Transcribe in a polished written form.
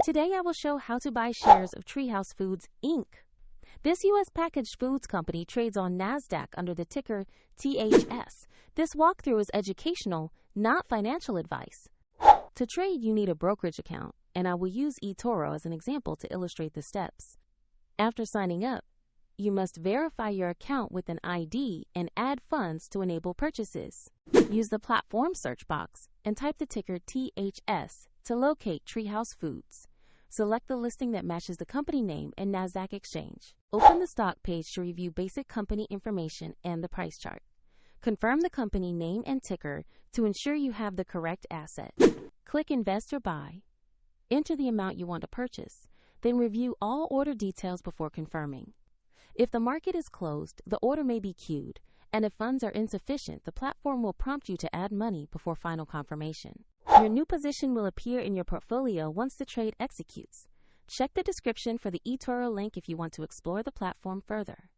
Today I will show how to buy shares of TreeHouse Foods Inc. This U.S. packaged foods company trades on NASDAQ under the ticker THS. This walkthrough is educational, not financial advice. To trade, you need a brokerage account, and I will use eToro as an example to illustrate the steps. After signing up, you must verify your account with an ID and add funds to enable purchases. Use the platform search box and type the ticker THS to locate TreeHouse Foods. Select the listing that matches the company name and NASDAQ exchange. Open the stock page to review basic company information and the price chart. Confirm the company name and ticker to ensure you have the correct asset. Click Invest or Buy. Enter the amount you want to purchase, then review all order details before confirming. If the market is closed, the order may be queued, and if funds are insufficient, the platform will prompt you to add money before final confirmation. Your new position will appear in your portfolio once the trade executes. Check the description for the eToro link if you want to explore the platform further.